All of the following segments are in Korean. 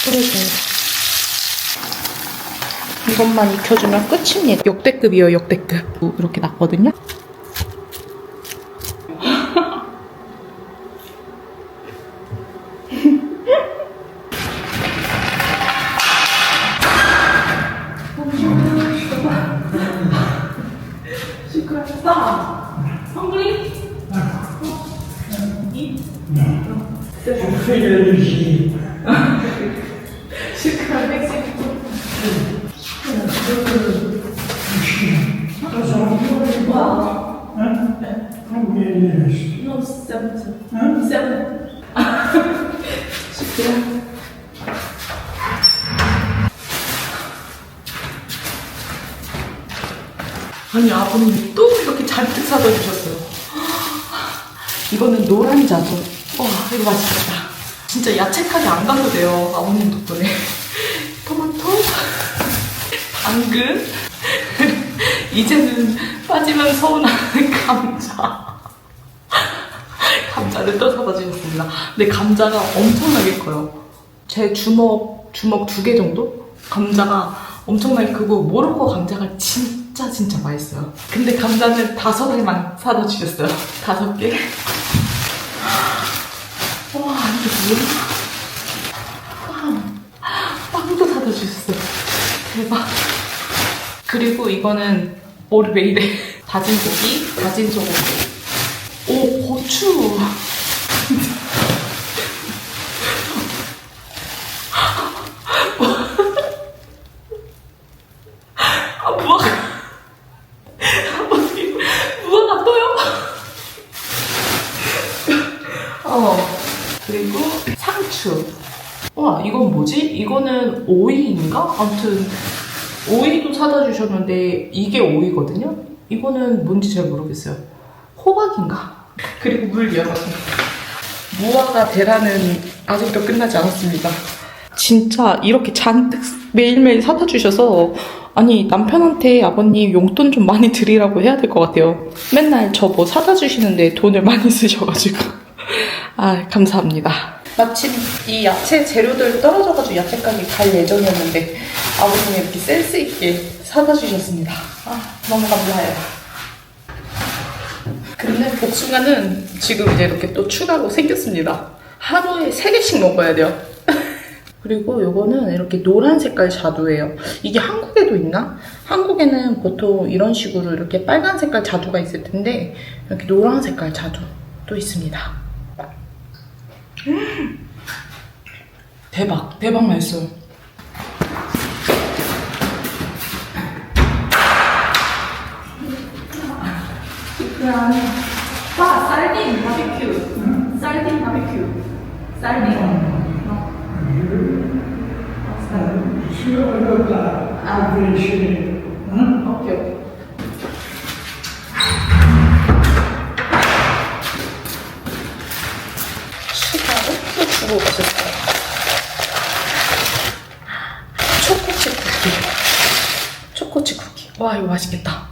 뿌려줍니다. 이것만 익혀주면 끝입니다. 역대급이에요, 역대급. 이렇게 났거든요. 시끄럽다. 헝그리? 시끄러운 백색. No, seven. 시끄러워. 아니, 아버님이 또 이렇게 잔뜩 사다 주셨어요. 이거는 노란 자두. 와, 이거 맛있겠다. 진짜 야채까지 안 가도 돼요, 아버님 덕분에. 토마토, 당근, 이제는 빠지면 서운한 감자. 감자를 또 사다 주셨습니다. 근데 감자가 엄청나게 커요. 제 주먹 2개 정도? 감자가 엄청나게 크고, 모로코 감자가 진짜 맛있어요. 근데 감자는 5개만 사다 주셨어요. 5개. 와, 이게 뭐야? 빵도 사다 주셨어요. 대박. 그리고 이거는 왜 이래? 다진 고기, 다진 소고기. 오, 고추. 그리고 상추. 와, 이건 뭐지? 이거는 오이인가? 아무튼 오이도 사다 주셨는데 이게 오이거든요? 이거는 뭔지 잘 모르겠어요. 호박인가? 그리고 물 열었습니다. 무화과 대라는 아직도 끝나지 않았습니다. 진짜 이렇게 잔뜩 매일매일 사다 주셔서, 아니, 남편한테 아버님 용돈 좀 많이 드리라고 해야 될 것 같아요. 맨날 저 뭐 사다 주시는데 돈을 많이 쓰셔가지고. 아, 감사합니다. 마침 이 야채 재료들 떨어져가지고 야채 가게 갈 예정이었는데 아버님이 이렇게 센스 있게 사다 주셨습니다. 아, 너무 감사해요. 근데 복숭아는 지금 이제 이렇게 또 추가로 생겼습니다. 하루에 3개씩 먹어야 돼요. 그리고 요거는 이렇게 노란 색깔 자두예요. 이게 한국에도 있나? 한국에는 보통 이런 식으로 이렇게 빨간 색깔 자두가 있을 텐데 이렇게 노란 색깔 자두도 있습니다. 대박 맛있어요. 살딘 바비큐. 살딘 바비큐. 살딘. 오케이. 주고 가셨어요. 초코칩 쿠키. 와, 이거 맛있겠다.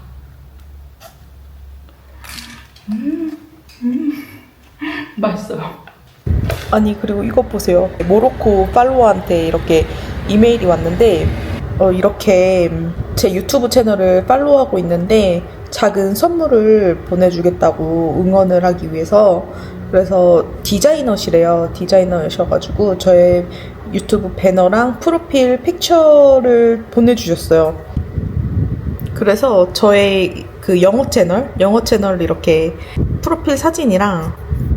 맛있어요. 아니, 그리고 이것 보세요. 모로코 팔로워한테 이렇게 이메일이 왔는데, 이렇게 제 유튜브 채널을 팔로우하고 있는데 작은 선물을 보내주겠다고 응원을 하기 위해서. 그래서 디자이너시래요. 디자이너셔가지고 저의 유튜브 배너랑 프로필 픽처를 보내주셨어요. 그래서 저의 그 영어 채널 이렇게 프로필 사진이랑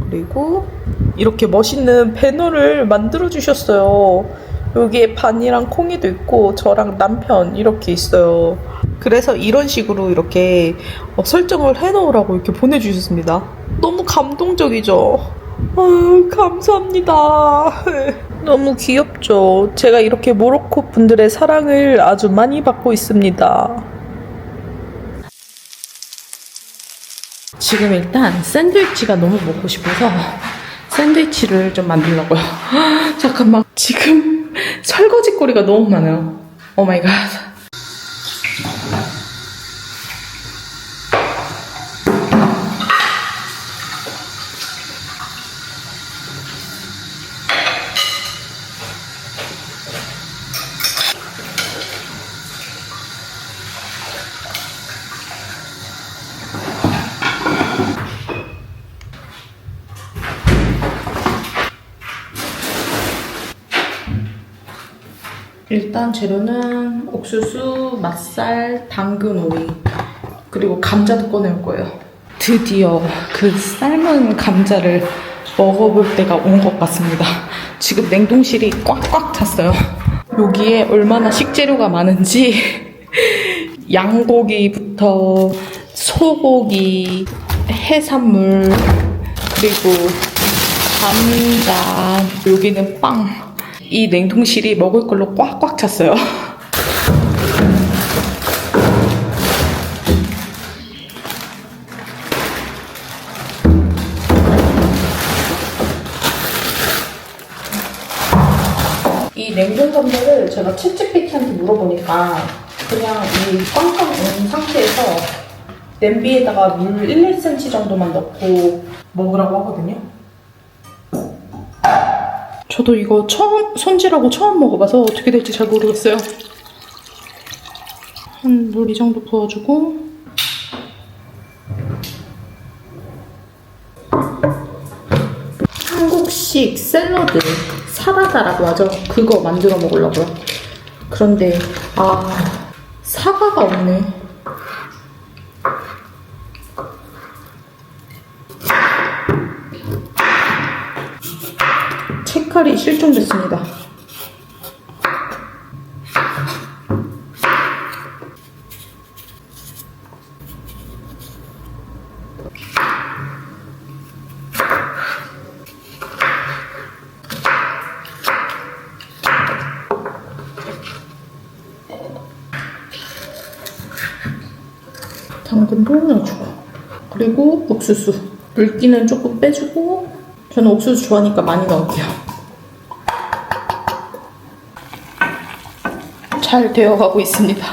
그리고 이렇게 멋있는 배너를 만들어 주셨어요. 여기에 바니랑 콩이도 있고 저랑 남편 이렇게 있어요. 그래서 이런 식으로 이렇게 설정을 해놓으라고 이렇게 보내주셨습니다. 너무 감동적이죠? 아유, 감사합니다. 너무 귀엽죠? 제가 이렇게 모로코 분들의 사랑을 아주 많이 받고 있습니다. 지금 일단 샌드위치가 너무 먹고 싶어서 샌드위치를 좀 만들려고요. 잠깐만, 지금 설거지거리가 너무 많아요. 오 마이 갓. 일단 재료는 옥수수, 맛살, 당근 오이, 그리고 감자도 꺼내올 거예요. 드디어 그 삶은 감자를 먹어볼 때가 온 것 같습니다. 지금 냉동실이 꽉꽉 찼어요. 여기에 얼마나 식재료가 많은지 양고기부터 소고기, 해산물, 그리고 감자, 여기는 빵. 이 냉동실이 먹을 걸로 꽉꽉 찼어요. 이 냉동 감자를 제가 챗GPT한테 물어보니까 그냥 이 꽝꽝 온 상태에서 냄비에다가 물 1, 2cm 정도만 넣고 먹으라고 하거든요. 저도 이거 손질하고 처음 먹어봐서 어떻게 될지 잘 모르겠어요. 한 물 이 정도 부어주고, 한국식 샐러드, 사라다라고 하죠. 그거 만들어 먹으려고요. 그런데 사과가 없네. 채칼이 실종됐습니다. 당근도 넣어주고, 그리고 옥수수 물기는 조금 빼주고, 저는 옥수수 좋아하니까 많이 넣을게요. 잘 되어가고 있습니다.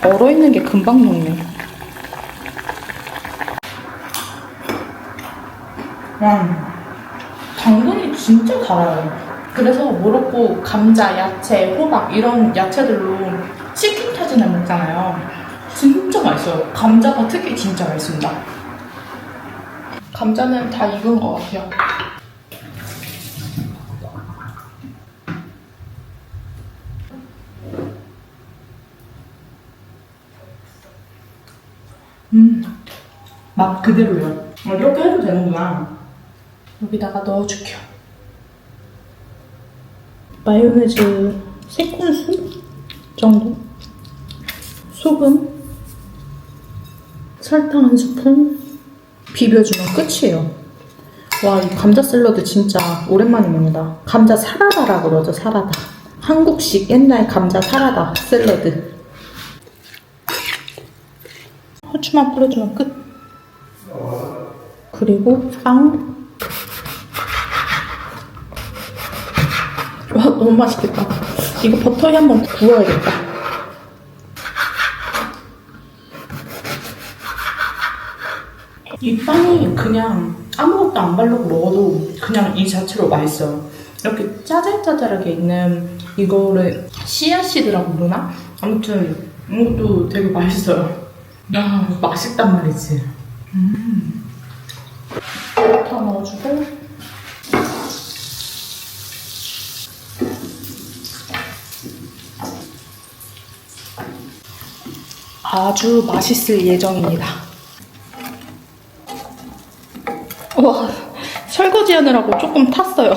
얼어있는 게 금방 녹네. 당근이 진짜 달아요. 그래서 모로코 감자, 야채, 호박 이런 야채들로 치킨 타진을 먹잖아요. 진짜 맛있어요. 감자가 특히 진짜 맛있습니다. 감자는 다 익은 것 같아요. 맛 그대로요. 이렇게 해도 되는구나. 여기다가 넣어줄게요. 마요네즈 3큰술 정도, 소금, 설탕 1스푼 비벼주면 끝이에요. 와, 이 감자 샐러드 진짜 오랜만에 먹는다. 감자 사라다라고 그러죠, 사라다. 한국식 옛날 감자 사라다 샐러드. 후추만 뿌려주면 끝. 그리고 빵. 와, 너무 맛있겠다. 이거 버터에 한번 구워야겠다. 이 빵이 그냥 아무것도 안 바르고 먹어도 그냥 이 자체로 맛있어요. 이렇게 짜잘짜잘하게 있는 이거를 씨앗시드라고 그러나? 아무튼 이것도 되게 맛있어요. 야, 맛있단 말이지. 더 넣어주고, 아주 맛있을 예정입니다. 와, 설거지 하느라고 조금 탔어요.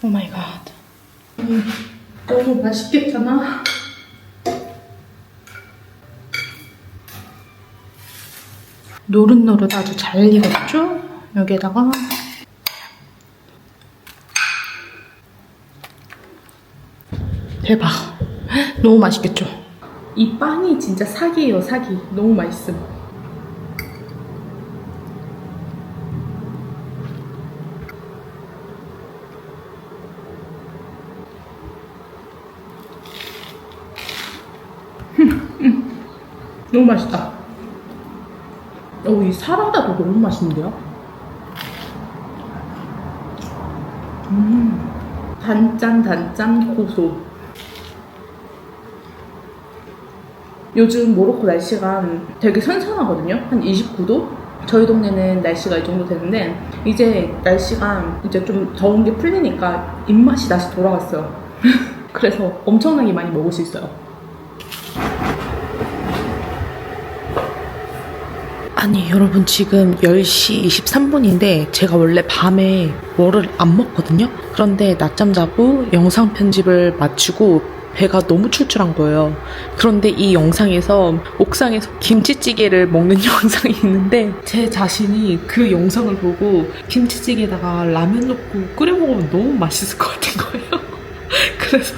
오 마이 갓. 너무 맛있겠잖아. 노릇노릇 아주 잘 익었죠? 여기에다가 대박. 너무 맛있겠죠? 이 빵이 진짜 사기예요, 사기. 너무 맛있음. 너무 맛있다. 이 사라다도 너무 맛있는데요? 단짠 고소. 요즘 모로코 날씨가 되게 선선하거든요. 한 29도? 저희 동네는 날씨가 이 정도 되는데 이제 날씨가 이제 좀 더운 게 풀리니까 입맛이 다시 돌아갔어요. 그래서 엄청나게 많이 먹을 수 있어요. 아니 여러분 지금 10시 23분인데 제가 원래 밤에 뭐를 안 먹거든요? 그런데 낮잠 자고 영상 편집을 마치고 배가 너무 출출한 거예요. 그런데 이 영상에서 옥상에서 김치찌개를 먹는 영상이 있는데 제 자신이 그 영상을 보고 김치찌개에다가 라면 넣고 끓여 먹으면 너무 맛있을 것 같은 거예요. 그래서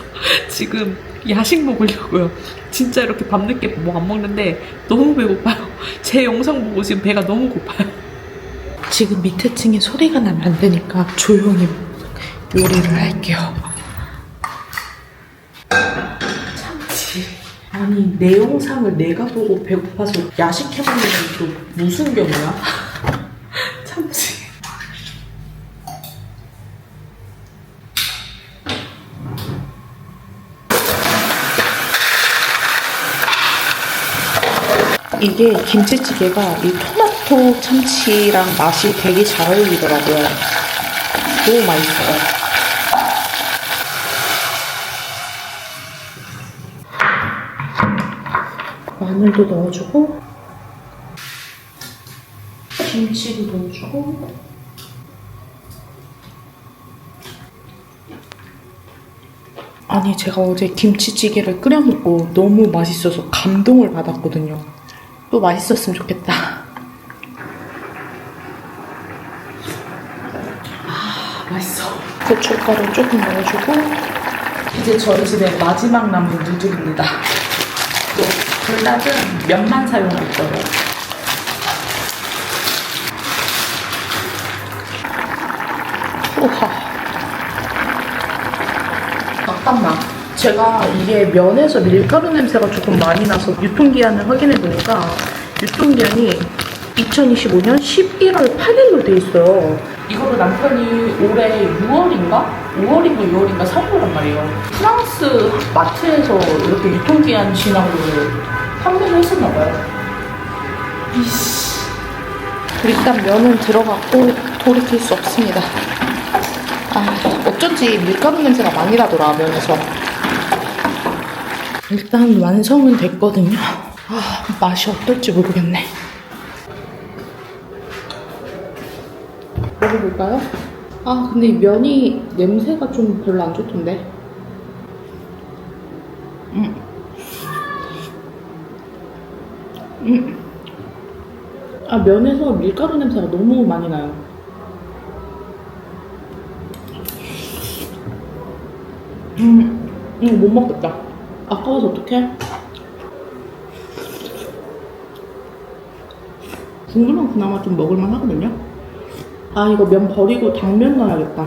지금 야식 먹으려고요. 진짜 이렇게 밤늦게 뭐 안 먹는데 너무 배고파요. 제 영상 보고 지금 배가 너무 고파요. 지금 밑에 층에 소리가 나면 안 되니까 조용히 요리를 할게요. 참치. 아니 내 영상을 내가 보고 배고파서 야식해먹는 건 또 무슨 경우야? 참치. 이게 김치찌개가 이 토마토 참치랑 맛이 되게 잘 어울리더라고요. 너무 맛있어요. 마늘도 넣어주고 김치도 넣어주고 아니 제가 어제 김치찌개를 끓여 먹고 너무 맛있어서 감동을 받았거든요. 또 맛있었으면 좋겠다. 아 맛있어. 고춧가루 조금 넣어주고 이제 저희 집의 마지막 남은 누들입니다. 또 불닭은 면만 사용할 거예요. 우와. 잠깐만. 제가 이게 면에서 밀가루 냄새가 조금 많이 나서 유통기한을 확인해 보니까 유통기한이 2025년 11월 8일로 돼 있어요. 이거를 남편이 올해 6월인가 6월인가 사온 거란 말이에요. 프랑스 마트에서 이렇게 유통기한 지난 거를 판매를 했었나 봐요. 이씨. 일단 면은 들어갔고 돌이킬 수 없습니다. 아, 어쩐지 밀가루 냄새가 많이 나더라, 면에서. 일단 완성은 됐거든요. 아, 맛이 어떨지 모르겠네. 먹어볼까요? 아, 근데 이 면이 냄새가 좀 별로 안 좋던데. 아, 면에서 밀가루 냄새가 너무 많이 나요. 못 먹겠다. 아까워서 어떡해? 국물은 그나마 좀 먹을만 하거든요. 아, 이거 면 버리고 당면 넣어야겠다.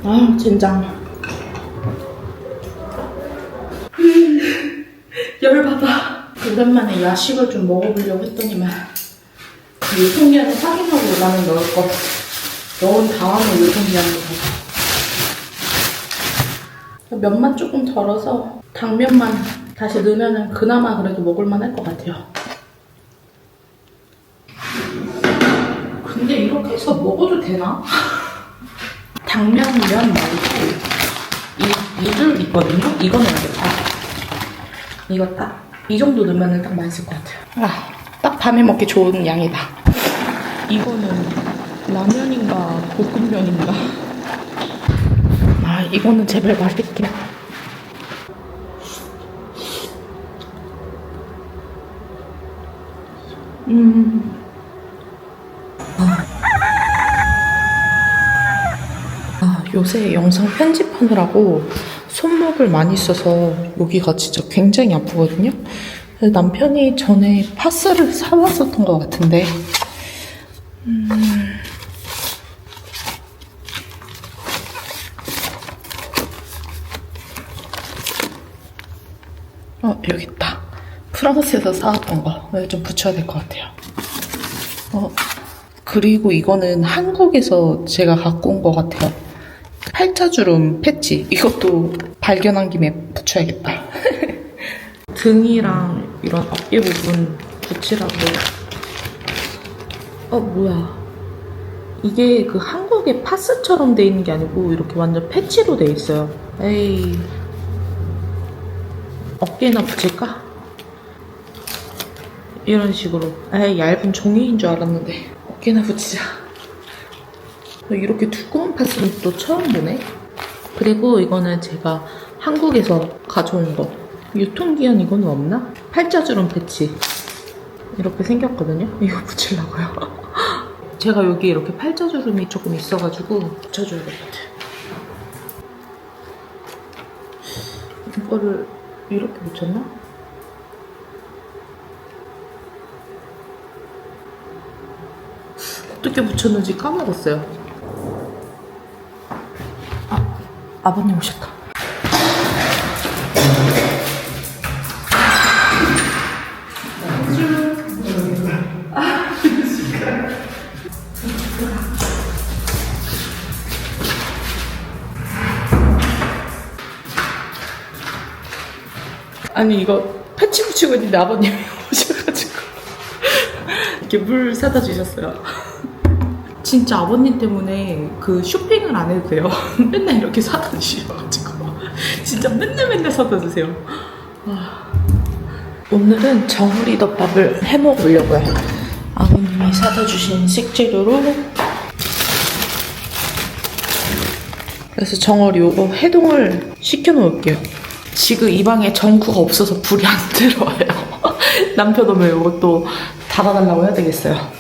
아, 젠장. 열받아. 오랜만에 야식을 좀 먹어보려고 했더니만 유통기한을 확인하고 라면 넣을 거 넣은 다음에 유통기한을 넣어. 면만 조금 덜어서 당면만 다시 넣으면 그나마 그래도 먹을만 할 것 같아요. 근데 이렇게 해서 먹어도 되나? 당면 면 말고 이 누들 있거든요? 이거 넣어야겠다. 이거 딱 이 정도 넣으면 딱 맛있을 것 같아요. 아, 딱 밤에 먹기 좋은 양이다. 이거는 라면인가 볶음면인가? 아, 이거는 제발 맛있게. 요새 영상 편집하느라고 손목을 많이 써서 여기가 진짜 굉장히 아프거든요. 남편이 전에 파스를 사왔었던 것 같은데 여기 있다. 프랑스에서 사왔던 거. 좀 붙여야 될 것 같아요. 그리고 이거는 한국에서 제가 갖고 온 것 같아요. 팔자주름 패치. 이것도 발견한 김에 붙여야겠다. 등이랑 이런 어깨 부분 붙이라고. 뭐야. 이게 그 한국의 파스처럼 돼 있는 게 아니고 이렇게 완전 패치로 돼 있어요. 에이, 어깨나 붙일까? 이런 식으로. 에이, 얇은 종이인 줄 알았는데 어깨나 붙이자. 이렇게 두꺼운 파스는 또 처음 보네. 그리고 이거는 제가 한국에서 가져온 거. 유통기한 이거는 없나? 팔자주름 패치 이렇게 생겼거든요. 이거 붙이려고요. 제가 여기 이렇게 팔자주름이 조금 있어가지고 붙여줘야 될 것 같아요. 이거를 이렇게 붙였나? 어떻게 붙였는지 까먹었어요. 아, 아버님 오셨다. 아니 이거 패치 붙이고 있는데 아버님이 오셔가지고 이렇게 물 사다 주셨어요. 진짜 아버님 때문에 그 쇼핑을 안 해도 돼요. 맨날 이렇게 사다 주셔가지고 진짜 맨날 사다 주세요. 오늘은 정우리덮밥을 해 먹으려고요. 아버님이 사다 주신 식재료로. 그래서 정어리 요거 해동을 시켜 놓을게요. 지금 이 방에 전구가 없어서 불이 안 들어와요. 남편 오면 이것도 달아달라고 해야 되겠어요.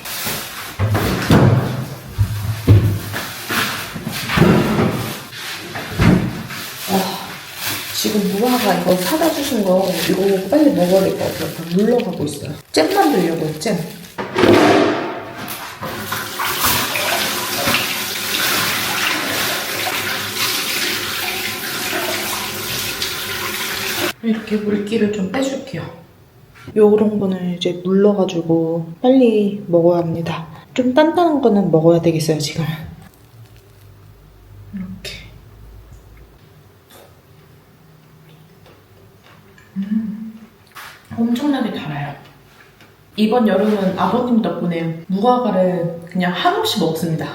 지금 무화과 이거 사다 주신 거 이거 빨리 먹어야 될 것 같아요. 물러가고 있어요. 잼 만들려고요, 잼. 이렇게 물기를 좀 빼줄게요. 요런 거는 이제 물러가지고 빨리 먹어야 합니다. 좀 단단한 거는 먹어야 되겠어요, 지금. 이렇게. 엄청나게 달아요. 이번 여름은 아버님 덕분에 무화과를 그냥 한없이 먹습니다.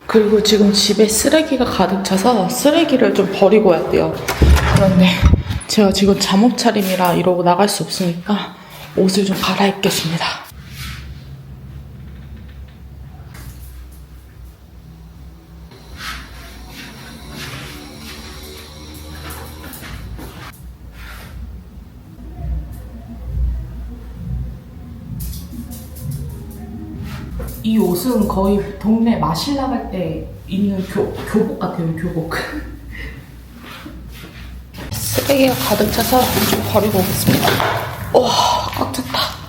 그리고 지금 집에 쓰레기가 가득 차서 쓰레기를 좀 버리고 와야 돼요. 그런데 제가 지금 잠옷 차림이라 이러고 나갈 수 없으니까 옷을 좀 갈아입겠습니다. 이 옷은 거의 동네 마실 나갈 때 입는 교복 같아요, 교복. 쓰레기가 가득 차서 좀 버리고 오겠습니다. 와, 꽉 찼다.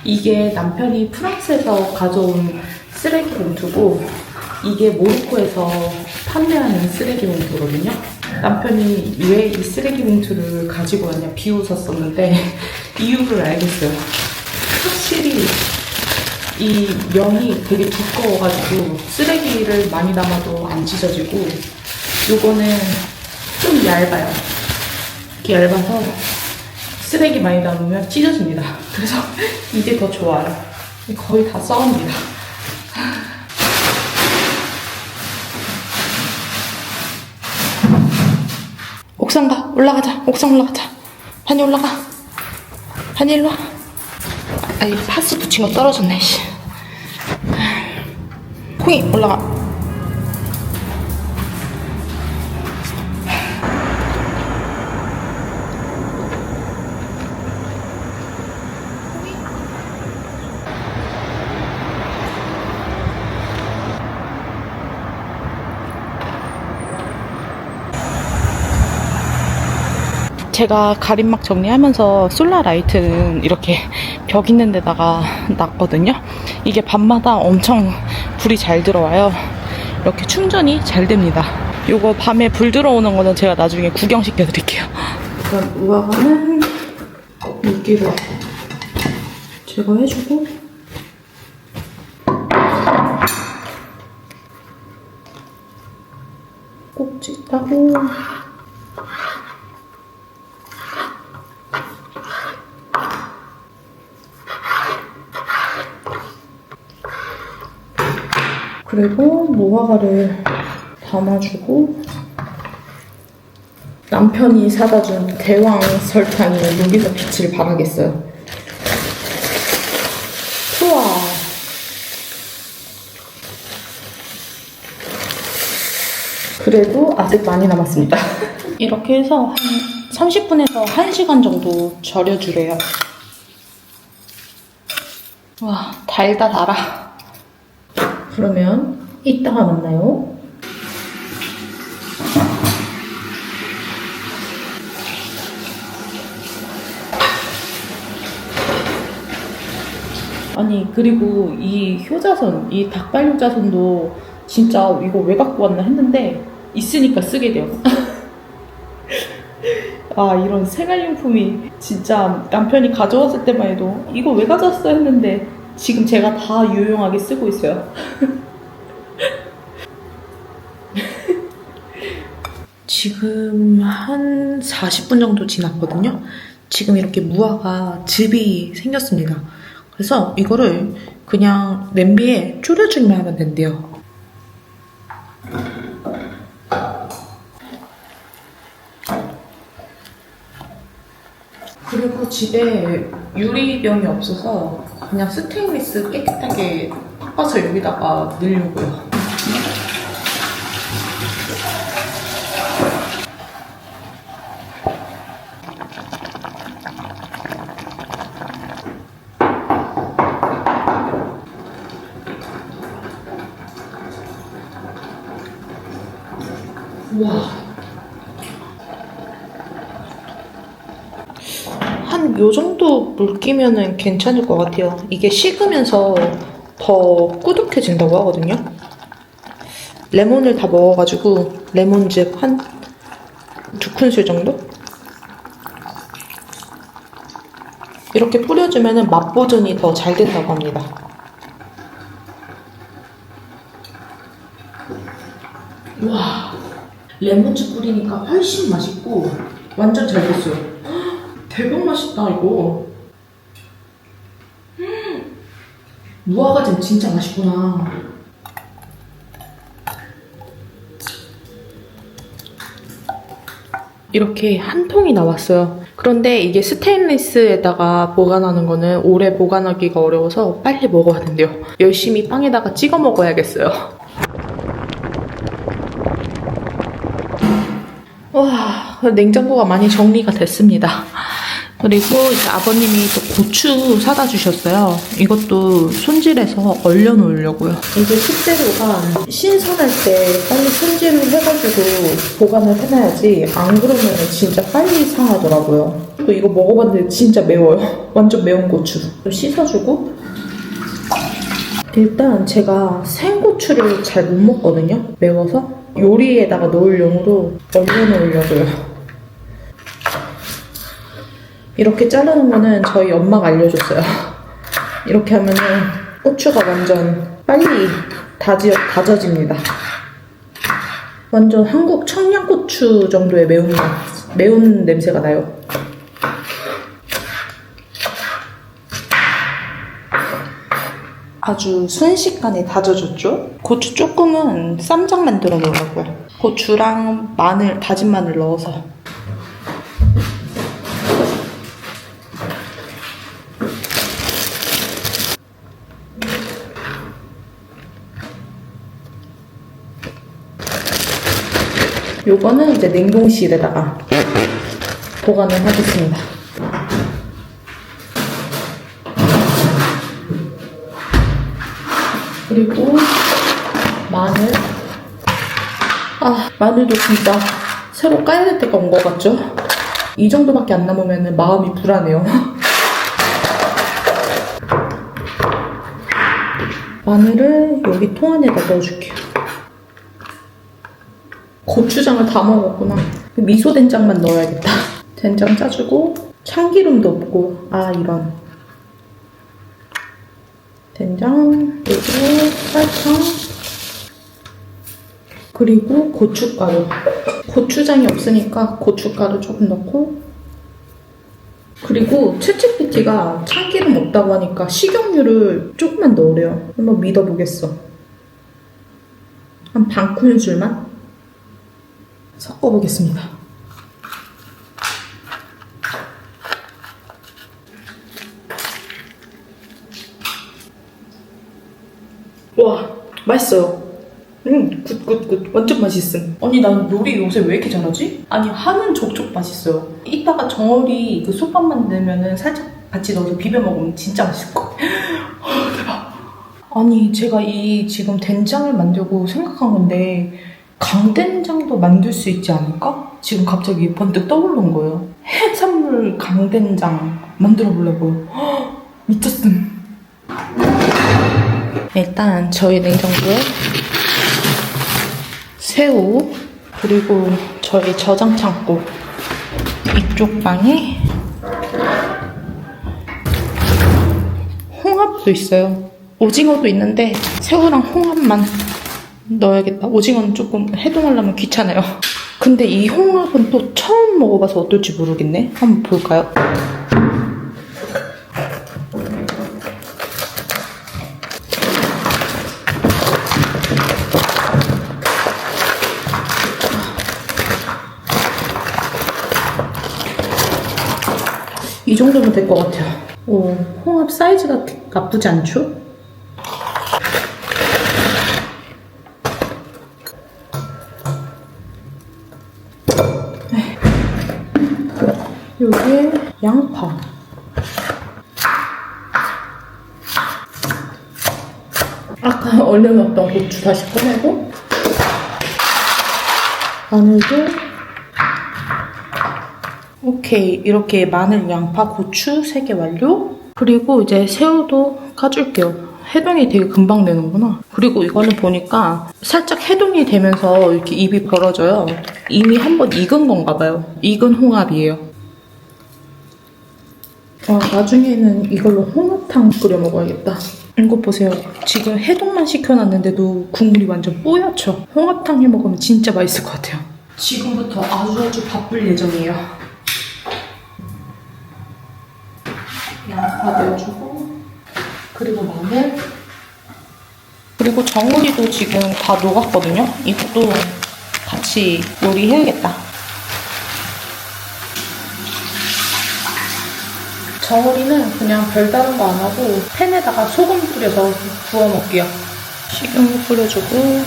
이게 남편이 프랑스에서 가져온 쓰레기 봉투고 이게 모로코에서 판매하는 쓰레기 봉투거든요. 남편이 왜 이 쓰레기 봉투를 가지고 왔냐 비웃었었는데 이유를 알겠어요. 확실히 이 면이 되게 두꺼워가지고 쓰레기를 많이 담아도 안 찢어지고 요거는 좀 얇아요. 이렇게 얇아서 쓰레기 많이 담으면 찢어집니다. 그래서 이게 더 좋아요. 거의 다 썩습니다. 옥상 가. 올라가자. 옥상 올라가자. 판이 올라가. 판이 일로 와. 아, 이 파스 붙인 거 떨어졌네. 씨. 콩이 올라가. 제가 가림막 정리하면서 솔라라이트는 이렇게 벽 있는 데다가 놨거든요. 이게 밤마다 엄청 불이 잘 들어와요. 이렇게 충전이 잘 됩니다. 요거 밤에 불 들어오는 거는 제가 나중에 구경시켜 드릴게요. 일단 우아가는 물기를 제거해주고, 꼭지 따고, 그리고 무화과를 담아주고, 남편이 사다 준 대왕 설탕을 여기서 빛을 발하겠어요. 우와. 그래도 아직 많이 남았습니다. 이렇게 해서 한 30분에서 1시간 정도 절여주래요. 와, 달다 달아. 그러면 이따가 만나요. 아니, 그리고 이 효자손, 이 닭발 효자손도 진짜 이거 왜 갖고 왔나 했는데 있으니까 쓰게 돼요. 아, 이런 생활용품이 진짜 남편이 가져왔을 때만 해도 이거 왜 가져왔어 했는데 지금 제가 다 유용하게 쓰고 있어요. 지금 한 40분 정도 지났거든요. 지금 이렇게 무화과 즙이 생겼습니다. 그래서 이거를 그냥 냄비에 졸여주기만 하면 된대요. 그리고 집에 유리병이 없어서 그냥 스테인리스 깨끗하게 닦아서 여기다가 넣으려고요. 와, 한 요 정도 물기면은 괜찮을 것 같아요. 이게 식으면서 더 꾸덕해진다고 하거든요. 레몬을 다 먹어가지고 레몬즙 한 2큰술 정도? 이렇게 뿌려주면은 맛 보존이 더 잘 된다고 합니다. 와, 레몬즙 뿌리니까 훨씬 맛있고 완전 잘 됐어요. 대박 맛있다 이거. 무화과즙 진짜 맛있구나. 이렇게 한 통이 나왔어요. 그런데 이게 스테인리스에다가 보관하는 거는 오래 보관하기가 어려워서 빨리 먹어야 된대요. 열심히 빵에다가 찍어 먹어야겠어요. 와, 냉장고가 많이 정리가 됐습니다. 그리고 이제 아버님이 또 고추 사다 주셨어요. 이것도 손질해서 얼려 놓으려고요. 이게 식재료가 신선할 때 빨리 손질을 해가지고 보관을 해놔야지 안 그러면 진짜 빨리 상하더라고요. 또 이거 먹어봤는데 진짜 매워요. 완전 매운 고추. 좀 씻어주고, 일단 제가 생고추를 잘 못 먹거든요. 매워서 요리에다가 넣을 용으로 얼려 놓으려고요. 이렇게 자르는 거는 저희 엄마가 알려줬어요. 이렇게 하면은 고추가 완전 빨리 다져집니다. 완전 한국 청양고추 정도의 매운 냄새가 나요. 아주 순식간에 다져졌죠? 고추 조금은 쌈장 만들어 놓으려고요. 고추랑 마늘, 다진 마늘 넣어서. 요거는 이제 냉동실에다가 보관을 하겠습니다. 그리고 마늘. 마늘도 진짜 새로 까야 될 때가 온 것 같죠? 이 정도밖에 안 남으면 마음이 불안해요. 마늘을 여기 통 안에다 넣어줄게요. 고추장을 다 먹었구나. 미소 된장만 넣어야겠다. 된장 짜주고 참기름도 없고 이런 된장 그리고 설탕 그리고 고춧가루. 고추장이 없으니까 고춧가루 조금 넣고 그리고 챗GPT가 참기름 없다고 하니까 식용유를 조금만 넣으래요. 한번 믿어보겠어. 한 반 큰술만 섞어보겠습니다. 와, 맛있어요. 굿. 완전 맛있음. 아니, 난 요리 요새 왜 이렇게 잘하지? 아니, 하는 족족 맛있어요. 이따가 정어리 그 솥밥 만들면은 살짝 같이 넣어서 비벼 먹으면 진짜 맛있을 것 같아요. 대박. 아니, 제가 이 지금 된장을 만들고 생각한 건데 강된장도 만들 수 있지 않을까? 지금 갑자기 번뜩 떠오른 거예요. 해산물 강된장 만들어 보려고요. 미쳤음. 일단 저희 냉장고에 새우 그리고 저희 저장 창고 이쪽 방에 홍합도 있어요. 오징어도 있는데 새우랑 홍합만 넣어야겠다. 오징어는 조금 해동하려면 귀찮아요. 근데 이 홍합은 또 처음 먹어봐서 어떨지 모르겠네. 한번 볼까요? 이 정도면 될 것 같아요. 오, 홍합 사이즈가 나쁘지 않죠? 여기에 양파. 아까 얼려놨던 고추 다시 꺼내고 마늘도 오케이. 이렇게 마늘, 양파, 고추 3개 완료. 그리고 이제 새우도 까줄게요. 해동이 되게 금방 되는구나. 그리고 이거는 보니까 살짝 해동이 되면서 이렇게 입이 벌어져요. 이미 한번 익은 건가 봐요. 익은 홍합이에요. 나중에는 이걸로 홍합탕 끓여 먹어야겠다. 이거 보세요. 지금 해동만 시켜놨는데도 국물이 완전 뽀얗죠? 홍합탕 해 먹으면 진짜 맛있을 것 같아요. 지금부터 아주 바쁠 예정이에요. 양파 넣어주고 그리고 마늘 그리고 정어리도 지금 다 녹았거든요. 이것도 같이 요리해야겠다. 정어리는 그냥 별다른 거 안 하고 팬에다가 소금 뿌려서 구워 먹게요. 식용유 뿌려주고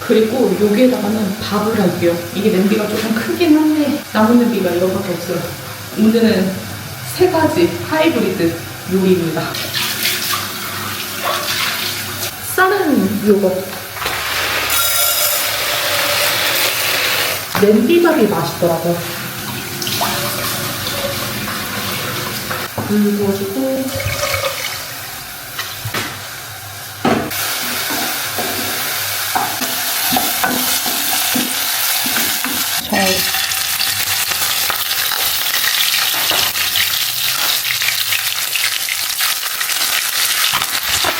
그리고 여기에다가는 밥을 할게요. 이게 냄비가 조금 크긴 한데 남은 냄비가 이거밖에 없어요. 오늘은 3가지 하이브리드 요리입니다. 쌀은 요거 냄비밥이 맛있더라고요. 물 부어주고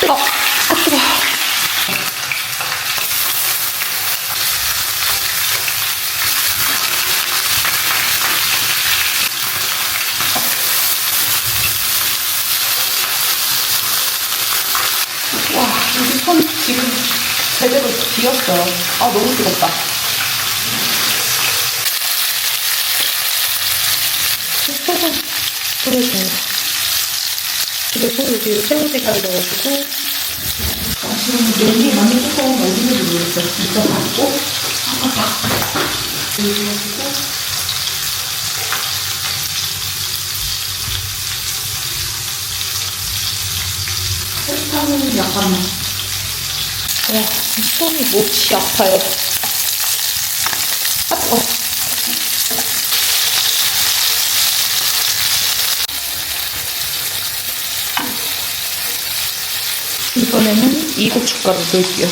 뜨거. 와, 여기 손 지금 제대로 비었어요. 너무 뜨겁다. 소금 뿌려줘요. 그리고 여기 새우젓가루 넣어주고 지금 냄비 많이 뜨거운 거 어디인지 모르겠어요. 이따 받고 넣어주고 설탕은 약간만. 와, 손이 몹시 아파요. 이번에는 이 고춧가루 넣을게요.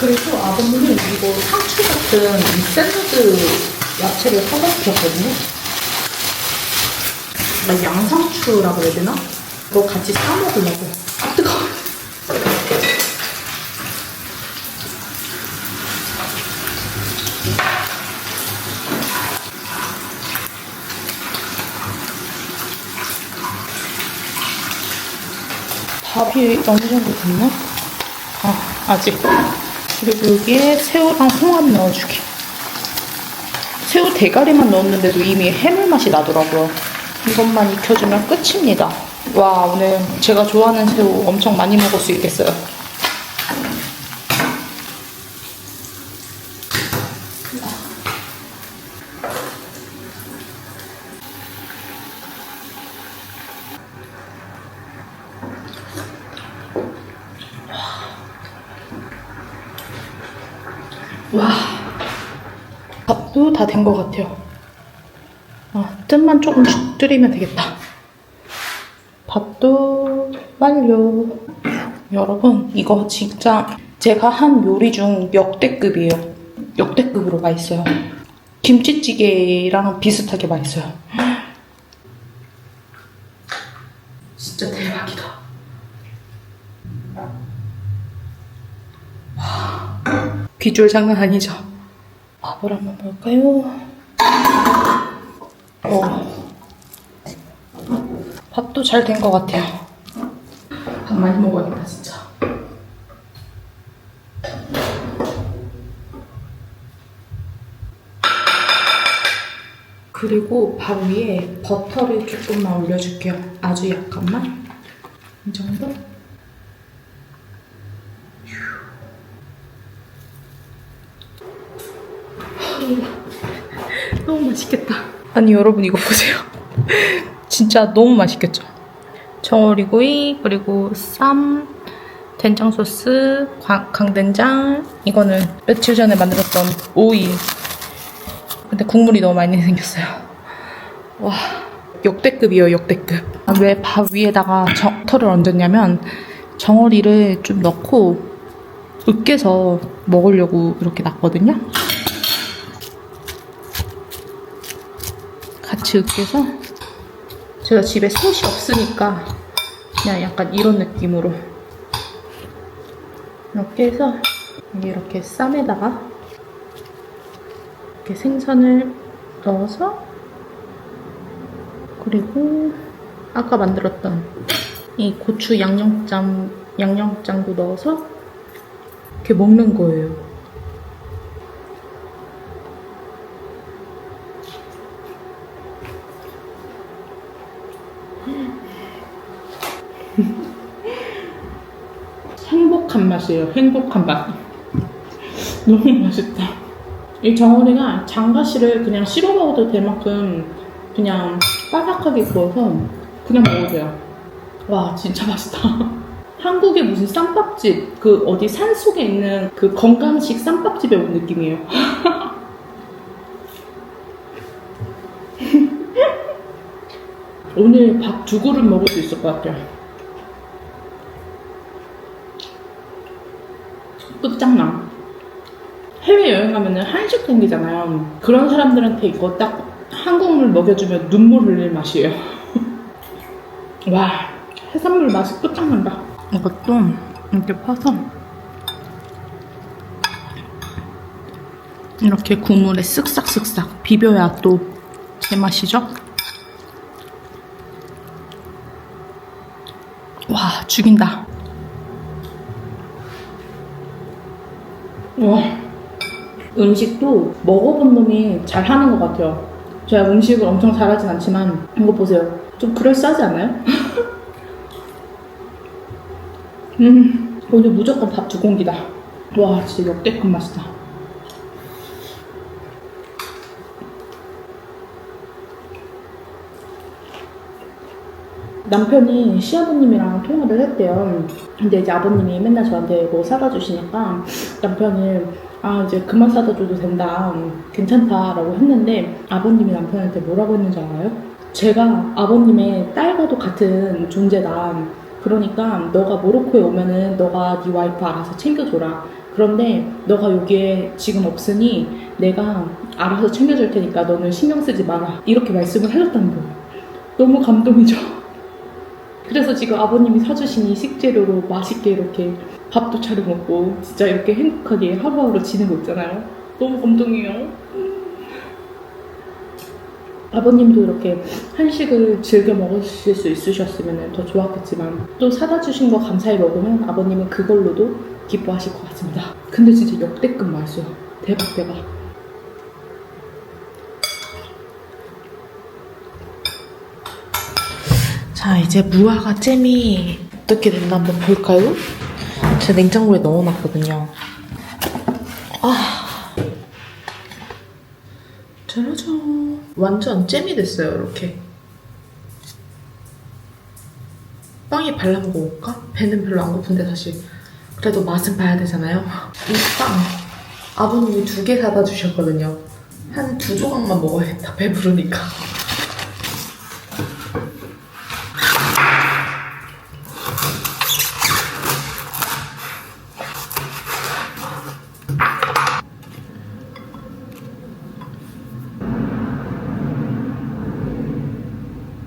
그리고 아버님은 이거 상추 같은 이 샐러드 야채를 사다 주셨거든요. 나 양상추라고 해야 되나? 이거 같이 싸 먹으려고. 아, 뜨거워. 밥이 어느 정도 됐나? 아직. 그리고 여기에 새우랑 홍합 넣어주기. 새우 대가리만 넣었는데도 이미 해물 맛이 나더라고요. 이것만 익혀주면 끝입니다. 와, 오늘 제가 좋아하는 새우 엄청 많이 먹을 수 있겠어요. 와, 밥도 다 된 것 같아요. 뜸만 조금 줄이면 되겠다. 밥도 완료. 여러분, 이거 진짜 제가 한 요리 중 역대급이에요. 역대급으로 맛있어요. 김치찌개랑 비슷하게 맛있어요. 진짜 대박이다. 와, 비주얼 장난 아니죠? 밥을 한번 볼까요? 밥도 잘 된 것 같아요. 밥 많이 먹어야겠다, 진짜. 그리고 밥 위에 버터를 조금만 올려줄게요. 아주 약간만. 이 정도? 너무 맛있겠다. 아니, 여러분 이거 보세요. 진짜 너무 맛있겠죠? 저어리구이, 그리고 쌈, 된장 소스, 강된장. 이거는 며칠 전에 만들었던 오이. 근데 국물이 너무 많이 생겼어요. 와, 역대급이에요, 역대급. 왜 밥 위에다가 버터를 얹었냐면 정어리를 좀 넣고 으깨서 먹으려고 이렇게 놨거든요. 같이 으깨서. 제가 집에 솥이 없으니까 그냥 약간 이런 느낌으로 이렇게 해서 이렇게 쌈에다가 이렇게 생선을 넣어서, 그리고 아까 만들었던 이 고추 양념장도 넣어서 이렇게 먹는 거예요. 행복한 맛이에요. 행복한 맛. 너무 맛있다. 이 정어리가 장가시를 그냥 씹어 먹어도 될 만큼 그냥 바삭하게 구워서 그냥 먹어도 돼요. 와, 진짜 맛있다. 한국의 무슨 쌈밥집, 그 어디 산속에 있는 그 건강식 쌈밥집에 온 느낌이에요. 오늘 밥 2그릇 먹을 수 있을 것 같아요. 끝장나. 해외여행 가면은 한식 생기잖아요. 그런 사람들한테 이거 딱 한 국물 먹여주면 눈물 흘릴 맛이에요. 와, 해산물 맛이 끝장난다. 이것도 이렇게 퍼서 이렇게 국물에 쓱싹쓱싹 비벼야 또 제맛이죠? 와, 죽인다. 와, 음식도 먹어본 놈이 잘하는 것 같아요. 제가 음식을 엄청 잘하진 않지만 이거 보세요. 좀 그럴싸하지 않아요? 오늘 무조건 밥 2공기다. 와, 진짜 역대급 맛이다. 남편이 시아버님이랑 통화를 했대요. 근데 이제 아버님이 맨날 저한테 뭐 사다 주시니까 남편은 이제 그만 사다 줘도 된다, 괜찮다 라고 했는데, 아버님이 남편한테 뭐라고 했는지 알아요? 제가 아버님의 딸과도 같은 존재다. 그러니까 너가 모로코에 오면은 너가 네 와이프 알아서 챙겨줘라. 그런데 너가 여기에 지금 없으니 내가 알아서 챙겨줄 테니까 너는 신경 쓰지 마라. 이렇게 말씀을 해줬다는 거예요. 너무 감동이죠. 그래서 지금 아버님이 사주신 이 식재료로 맛있게 이렇게 밥도 차려 먹고 진짜 이렇게 행복하게 하루하루 지내고 있잖아요. 너무 감동이에요. 아버님도 이렇게 한식을 즐겨 먹으실 수 있으셨으면 더 좋았겠지만, 또 사다 주신 거 감사히 먹으면 아버님은 그걸로도 기뻐하실 것 같습니다. 근데 진짜 역대급 맛있어요. 대박 대박. 자, 이제 무화과 잼이 어떻게 됐나 한번 볼까요? 제가 냉장고에 넣어놨거든요. 짜라잔. 완전 잼이 됐어요, 이렇게. 빵에 발라 먹어볼까? 배는 별로 안 고픈데 사실. 그래도 맛은 봐야 되잖아요. 이 빵, 아버님이 2개 사다 주셨거든요. 한 2조각만 먹어야겠다, 배부르니까.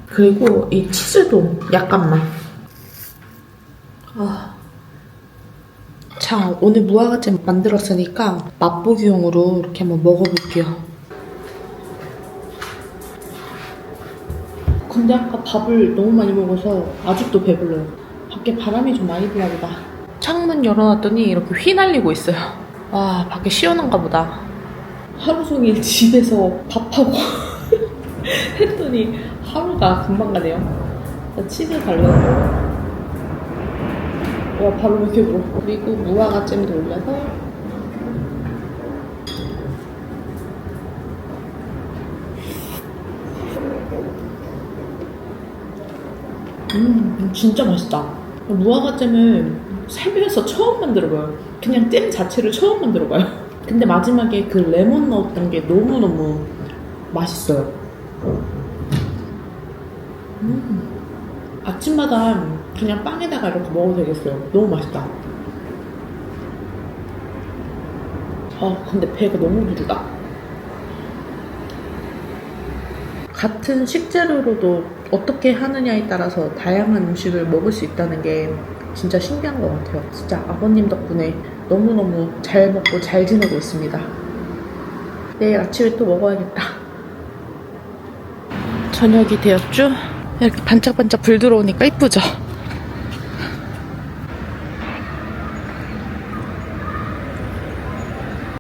그리고 이 치즈도 약간만. 자, 오늘 무화과잼 만들었으니까 맛보기용으로 이렇게 한번 먹어볼게요. 근데 아까 밥을 너무 많이 먹어서 아직도 배불러요. 밖에 바람이 좀 많이 부나 보다. 창문 열어놨더니 이렇게 휘날리고 있어요. 와, 밖에 시원한가 보다. 하루 종일 집에서 밥하고 했더니 하루가 금방 가네요. 나 치즈 발라요. 와, 바로 이렇게 불어. 그리고 무화과잼도 올려서. 진짜 맛있다. 무화과잼을 살면서 처음 만들어봐요. 그냥 잼 자체를 처음 만들어봐요. 근데 마지막에 그 레몬 넣었던 게 너무너무 맛있어요. 아침마다 그냥 빵에다가 이렇게 먹어도 되겠어요. 너무 맛있다. 근데 배가 너무 부르다. 같은 식재료로도 어떻게 하느냐에 따라서 다양한 음식을 먹을 수 있다는 게 진짜 신기한 것 같아요. 진짜 아버님 덕분에 너무너무 잘 먹고 잘 지내고 있습니다. 내일 아침에 또 먹어야겠다. 저녁이 되었죠? 이렇게 반짝반짝 불 들어오니까 이쁘죠?